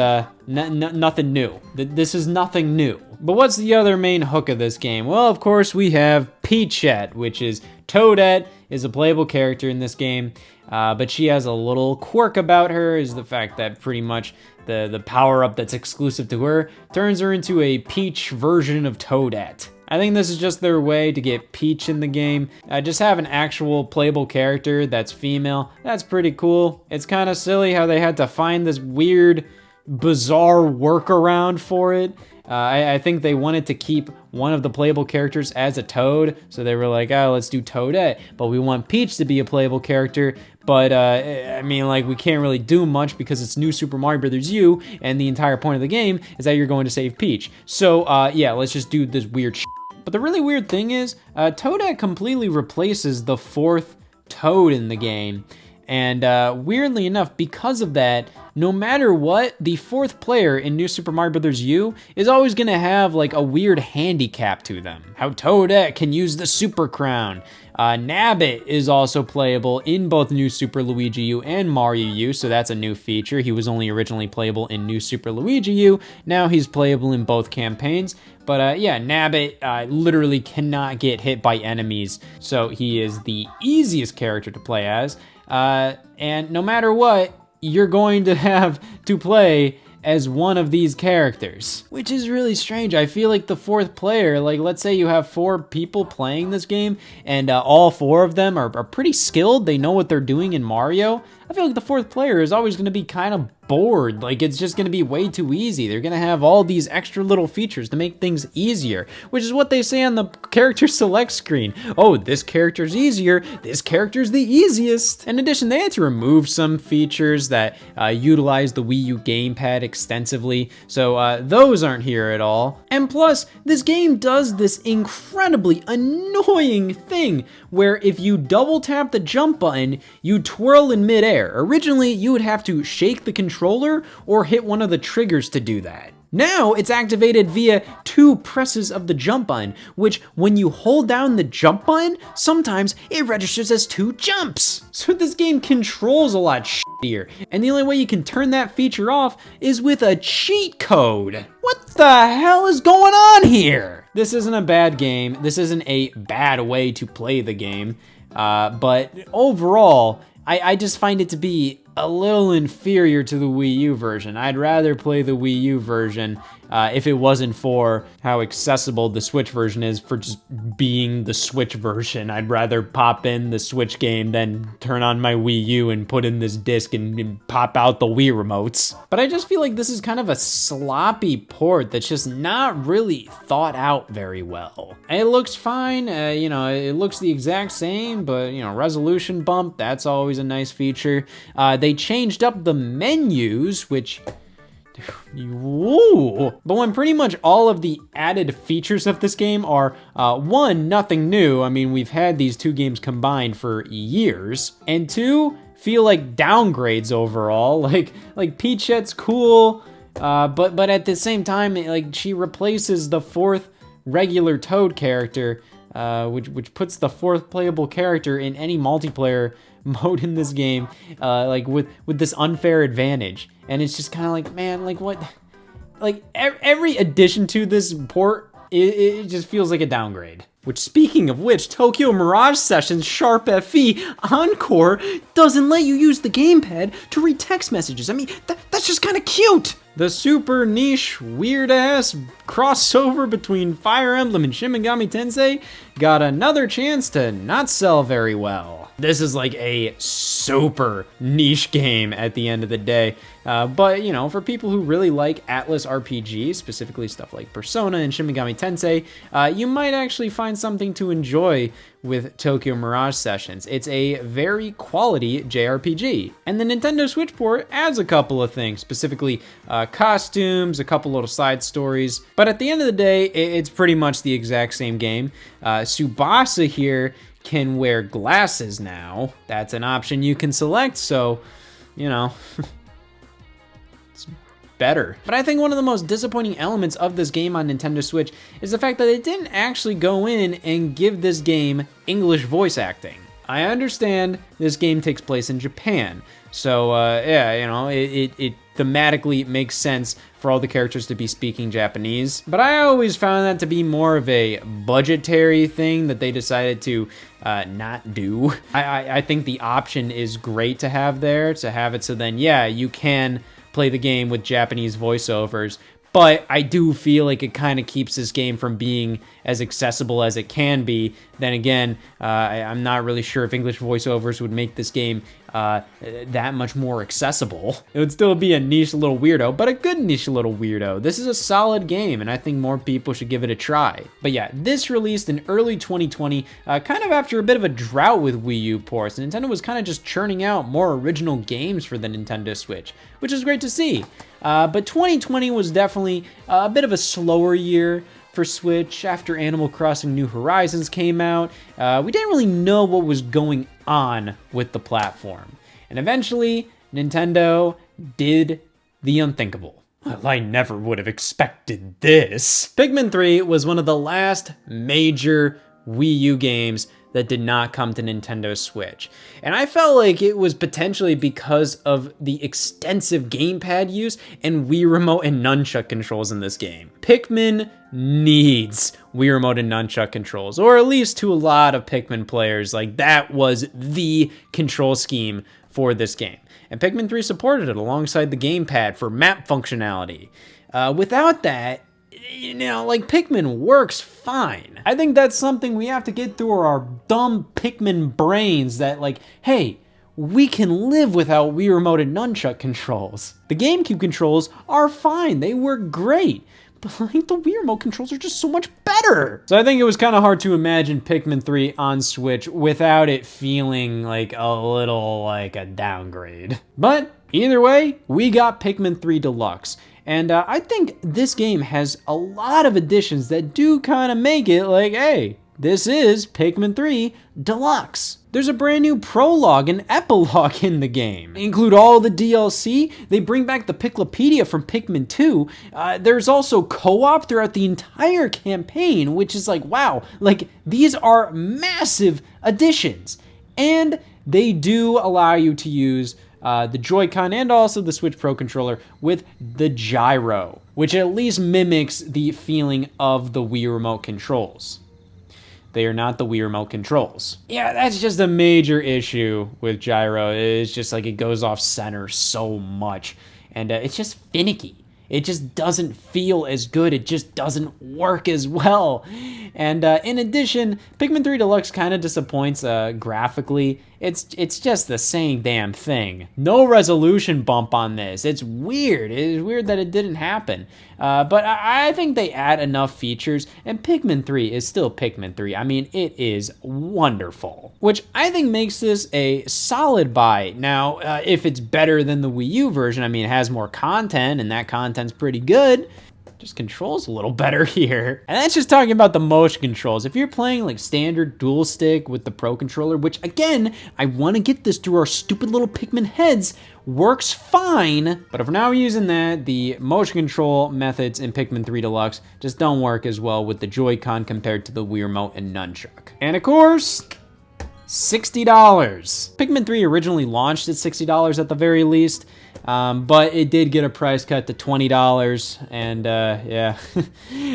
nothing new. This is nothing new. But what's the other main hook of this game? Well, of course, we have Peachette, which is Toadette, is a playable character in this game, but she has a little quirk about her, is the fact that pretty much the power-up that's exclusive to her turns her into a Peach version of Toadette. I think this is just their way to get Peach in the game. Just have an actual playable character that's female. That's pretty cool. It's kind of silly how they had to find this weird bizarre workaround for it. I think they wanted to keep one of the playable characters as a Toad, so they were like, oh, let's do Toadette, but we want Peach to be a playable character, but I mean, like, we can't really do much because it's New Super Mario Bros. U, and the entire point of the game is that you're going to save Peach. So, yeah, let's just do this weird shit. But the really weird thing is, Toadette completely replaces the 4th Toad in the game. And weirdly enough, because of that, no matter what, the 4th player in New Super Mario Bros. U is always gonna have like a weird handicap to them. How Toadette can use the Super Crown. Nabbit is also playable in both New Super Luigi U and Mario U, so that's a new feature. He was only originally playable in New Super Luigi U, now he's playable in both campaigns. But yeah, Nabbit literally cannot get hit by enemies, so he is the easiest character to play as. And no matter what, you're going to have to play as one of these characters, which is really strange. I feel like the 4th player, like let's say you have 4 people playing this game and all 4 of them are pretty skilled, they know what they're doing in Mario. I feel like the 4th player is always gonna be kind of bored, like it's just gonna be way too easy. They're gonna have all these extra little features to make things easier, which is what they say on the character select screen. Oh, this character's easier, this character's the easiest. In addition, they had to remove some features that utilize the Wii U gamepad extensively, so those aren't here at all. And plus, this game does this incredibly annoying thing where if you double tap the jump button, you twirl in midair. Originally, you would have to shake the controller or hit one of the triggers to do that. Now it's activated via 2 presses of the jump button, which when you hold down the jump button, sometimes it registers as 2 jumps. So this game controls a lot shittier, and the only way you can turn that feature off is with a cheat code. What the hell is going on here? This isn't a bad game. This isn't a bad way to play the game, but overall, I just find it to be a little inferior to the Wii U version. I'd rather play the Wii U version if it wasn't for how accessible the Switch version is for just being the Switch version. I'd rather pop in the Switch game than turn on my Wii U and put in this disc and pop out the Wii remotes. But I just feel like this is kind of a sloppy port that's just not really thought out very well. It looks fine, you know, it looks the exact same, but you know, resolution bump, that's always a nice feature. They changed up the menus, which, ooh. But when pretty much all of the added features of this game are, 1, nothing new. I mean, we've had these 2 games combined for years. And 2, feel like downgrades overall. Like Peachette's cool, but at the same time, like she replaces the 4th regular Toad character, which puts the 4th playable character in any multiplayer mode in this game, like with this unfair advantage. And it's just kind of like, man, like what, like every addition to this port, it just feels like a downgrade. Which, speaking of which, Tokyo Mirage Sessions Sharp FE Encore doesn't let you use the gamepad to read text messages. I mean, that's just kind of cute. The super niche, weird-ass crossover between Fire Emblem and Shin Megami Tensei got another chance to not sell very well. This is like a super niche game at the end of the day. But, you know, for people who really like Atlas RPGs, specifically stuff like Persona and Shin Megami Tensei, you might actually find something to enjoy with Tokyo Mirage Sessions. It's a very quality JRPG. And the Nintendo Switch port adds a couple of things, specifically costumes, a couple little side stories. But at the end of the day, it's pretty much the exact same game. Tsubasa here can wear glasses now. That's an option you can select, so, you know, it's better. But I think one of the most disappointing elements of this game on Nintendo Switch is the fact that it didn't actually go in and give this game English voice acting. I understand this game takes place in Japan, so yeah, you know, it thematically makes sense for all the characters to be speaking Japanese. But I always found that to be more of a budgetary thing that they decided to not do. I think the option is great to have there, to have it so then, yeah, you can play the game with Japanese voiceovers, but I do feel like it kind of keeps this game from being as accessible as it can be. Then again, I'm not really sure if English voiceovers would make this game that much more accessible. It would still be a niche little weirdo, but a good niche little weirdo. This is a solid game, and I think more people should give it a try. But yeah, this released in early 2020, kind of after a bit of a drought with Wii U ports. Nintendo was kind of just churning out more original games for the Nintendo Switch, which is great to see. But 2020 was definitely a bit of a slower year for Switch. After Animal Crossing New Horizons came out, we didn't really know what was going on with the platform. And eventually, Nintendo did the unthinkable. Well, I never would have expected this. Pikmin 3 was one of the last major Wii U games that did not come to Nintendo Switch. And I felt like it was potentially because of the extensive gamepad use and Wii Remote and Nunchuck controls in this game. Pikmin needs Wii Remote and Nunchuck controls, or at least to a lot of Pikmin players, like that was the control scheme for this game. And Pikmin 3 supported it alongside the gamepad for map functionality. Without that, you know, like Pikmin works fine. I think that's something we have to get through our dumb Pikmin brains that like, hey, we can live without Wii Remote and Nunchuck controls. The GameCube controls are fine, they work great. But like the Wii Remote controls are just so much better. So I think it was kind of hard to imagine Pikmin 3 on Switch without it feeling like a little like a downgrade. But either way, we got Pikmin 3 Deluxe. And I think this game has a lot of additions that do kind of make it like, hey, this is Pikmin 3 Deluxe. There's a brand new prologue and epilogue in the game. They include all the DLC. They bring back the Piclopedia from Pikmin 2. There's also co-op throughout the entire campaign, which is like, wow, like these are massive additions. And they do allow you to use the Joy-Con and also the Switch Pro controller with the gyro, which at least mimics the feeling of the Wii Remote controls. They are not the Wii Remote controls. Yeah, that's just a major issue with gyro. It's just like it goes off center so much, and it's just finicky. It just doesn't feel as good. It just doesn't work as well. And in addition, Pikmin 3 Deluxe kind of disappoints graphically. It's just the same damn thing. No resolution bump on this. It's weird. It's weird that it didn't happen. But I think they add enough features, and Pikmin 3 is still Pikmin 3. I mean, it is wonderful, which I think makes this a solid buy. Now, if it's better than the Wii U version, I mean, it has more content, and that content's pretty good. Just controls a little better here. And that's just talking about the motion controls. If you're playing like standard dual stick with the Pro controller, which again, I want to get this through our stupid little Pikmin heads, works fine. But if we're now using that, the motion control methods in Pikmin 3 Deluxe just don't work as well with the Joy-Con compared to the Wii Remote and Nunchuck. And of course, $60. Pikmin 3 originally launched at $60 at the very least. But it did get a price cut to $20, and yeah,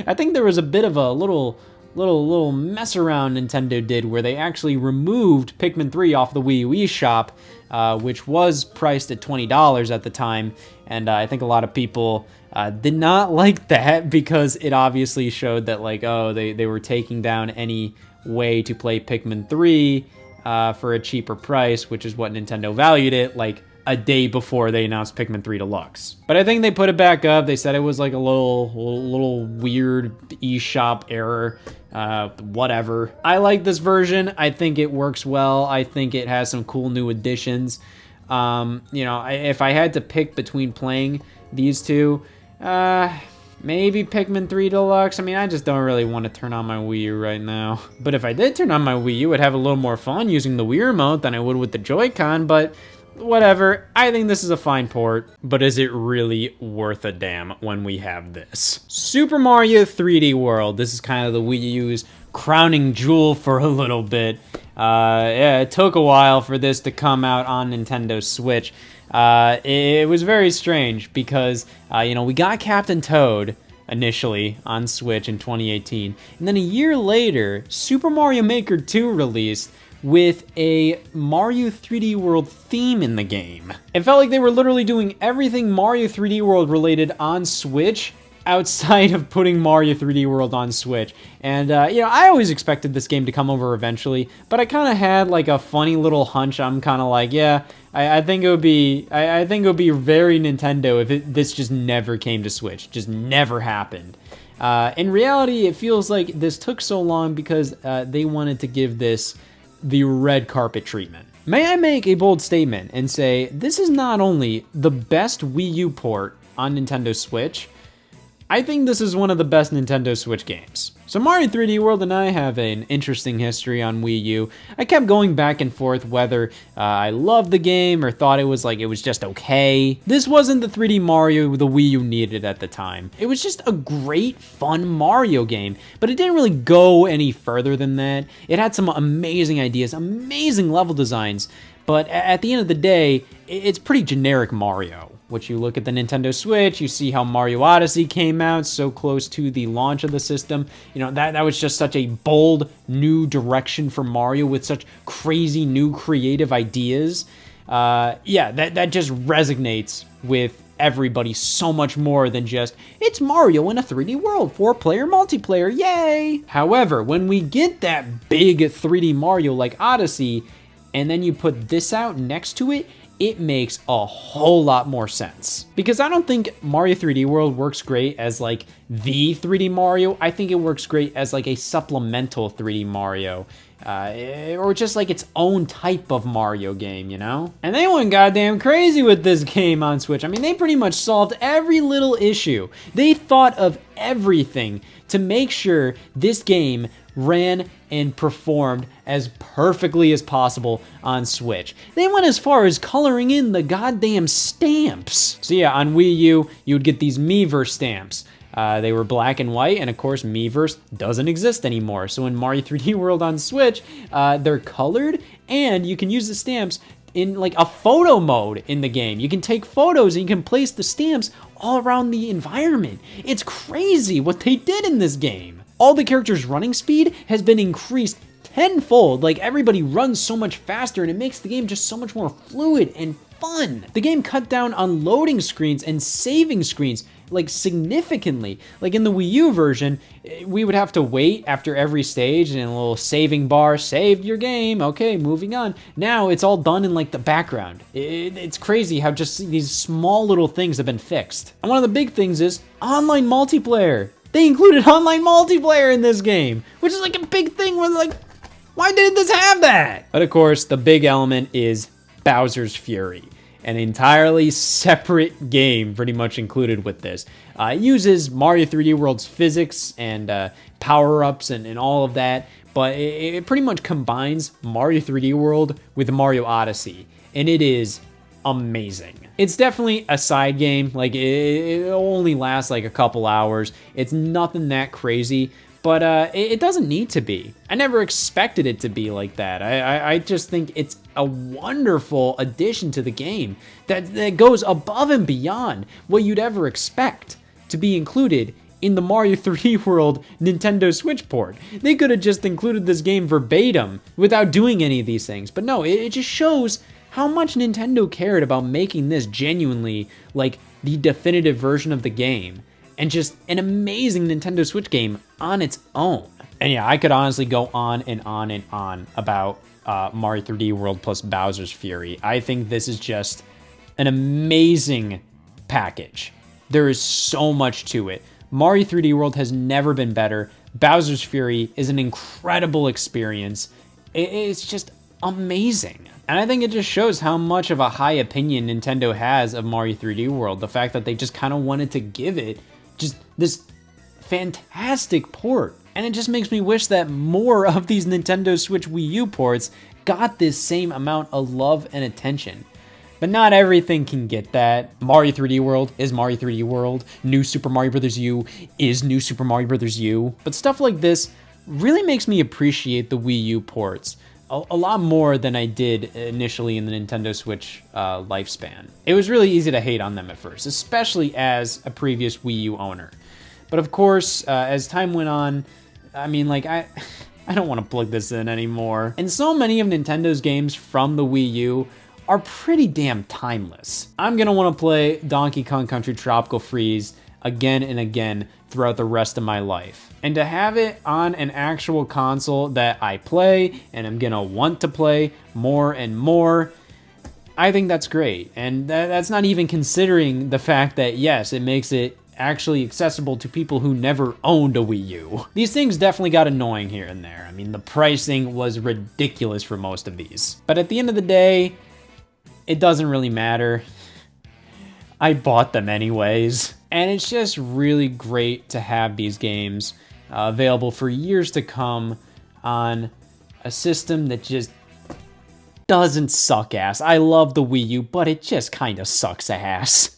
I think there was a bit of a little mess around Nintendo did where they actually removed Pikmin 3 off the Wii U eShop, which was priced at $20 at the time, and I think a lot of people did not like that because it obviously showed that like, oh, they were taking down any way to play Pikmin 3 for a cheaper price, which is what Nintendo valued it, like a day before they announced Pikmin 3 Deluxe. But I think they put it back up. They said it was like a little weird eShop error, whatever. I like this version. I think it works well. I think it has some cool new additions. You know, if I had to pick between playing these two, maybe Pikmin 3 Deluxe. I mean, I just don't really want to turn on my Wii U right now. But if I did turn on my Wii U, I'd have a little more fun using the Wii Remote than I would with the Joy-Con, but whatever, I think this is a fine port, but is it really worth a damn when we have this? Super Mario 3D World. This is kind of the Wii U's crowning jewel for a little bit. Yeah, it took a while for this to come out on Nintendo Switch. It was very strange because, you know, we got Captain Toad initially on Switch in 2018, and then a year later, Super Mario Maker 2 released with a Mario 3D World theme in the game. It felt like they were literally doing everything Mario 3D World related on Switch outside of putting Mario 3D World on Switch. And, you know, I always expected this game to come over eventually, but I kind of had like a funny little hunch. I'm kind of like, yeah, I think it would be, I think it would be very Nintendo if this just never came to Switch, just never happened. In reality, it feels like this took so long because they wanted to give this the red carpet treatment. May I make a bold statement and say this is not only the best Wii U port on Nintendo Switch, I think this is one of the best Nintendo Switch games. So Mario 3D World and I have an interesting history on Wii U. I kept going back and forth whether I loved the game or thought it was just okay. This wasn't the 3D Mario the Wii U needed at the time. It was just a great, fun Mario game, but it didn't really go any further than that. It had some amazing ideas, amazing level designs, but at the end of the day, it's pretty generic Mario. Which you look at the Nintendo Switch, you see how Mario Odyssey came out so close to the launch of the system. You know, that was just such a bold new direction for Mario with such crazy new creative ideas. Yeah, that just resonates with everybody so much more than just, it's Mario in a 3D world, 4-player multiplayer, yay! However, when we get that big 3D Mario like Odyssey, and then you put this out next to it, it makes a whole lot more sense. Because I don't think Mario 3D World works great as like the 3D Mario. I think it works great as like a supplemental 3D Mario. Or just like its own type of Mario game, you know? And they went goddamn crazy with this game on Switch. I mean, they pretty much solved every little issue. They thought of everything to make sure this game ran and performed as perfectly as possible on Switch. They went as far as coloring in the goddamn stamps. So yeah, on Wii U, you would get these Miiverse stamps. They were black and white, and of course, Miiverse doesn't exist anymore. So in Mario 3D World on Switch, they're colored, and you can use the stamps in like a photo mode in the game. You can take photos and you can place the stamps all around the environment. It's crazy what they did in this game. All the characters' running speed has been increased tenfold. Like, everybody runs so much faster, and it makes the game just so much more fluid and fun. The game cut down on loading screens and saving screens, like, significantly. Like, in the Wii U version, we would have to wait after every stage and a little saving bar, saved your game, okay, moving on. Now it's all done in like the background. It's crazy how just these small little things have been fixed. And one of the big things is online multiplayer. They included online multiplayer in this game, which is like a big thing where like, why didn't this have that? But of course, the big element is Bowser's Fury, an entirely separate game pretty much included with this. It uses Mario 3D World's physics and power-ups and all of that, but it pretty much combines Mario 3D World with Mario Odyssey, and it is amazing. It's definitely a side game, like it only lasts like a couple hours. It's nothing that crazy, but it doesn't need to be. I never expected it to be like that. I just think it's a wonderful addition to the game that goes above and beyond what you'd ever expect to be included in the Mario 3D World Nintendo Switch port. They could have just included this game verbatim without doing any of these things, but no, it just shows how much Nintendo cared about making this genuinely like the definitive version of the game and just an amazing Nintendo Switch game on its own. And yeah, I could honestly go on and on and on about Mario 3D World plus Bowser's Fury. I think this is just an amazing package. There is so much to it. Mario 3D World has never been better. Bowser's Fury is an incredible experience. It's just amazing. And I think it just shows how much of a high opinion Nintendo has of Mario 3D World. The fact that they just kind of wanted to give it just this fantastic port. And it just makes me wish that more of these Nintendo Switch Wii U ports got this same amount of love and attention. But not everything can get that. Mario 3D World is Mario 3D World. New Super Mario Bros. U is New Super Mario Bros. U. But stuff like this really makes me appreciate the Wii U ports a lot more than I did initially in the Nintendo Switch lifespan. It was really easy to hate on them at first, especially as a previous Wii U owner. But of course, as time went on, I mean, like, I don't want to plug this in anymore. And so many of Nintendo's games from the Wii U are pretty damn timeless. I'm gonna want to play Donkey Kong Country Tropical Freeze again and again throughout the rest of my life. And to have it on an actual console that I play and I'm gonna want to play more and more, I think that's great. And that's not even considering the fact that, yes, it makes it actually accessible to people who never owned a Wii U. These things definitely got annoying here and there. I mean, the pricing was ridiculous for most of these. But at the end of the day, it doesn't really matter. I bought them anyways. And it's just really great to have these games available for years to come on a system that just doesn't suck ass. I love the Wii U, but it just kind of sucks ass.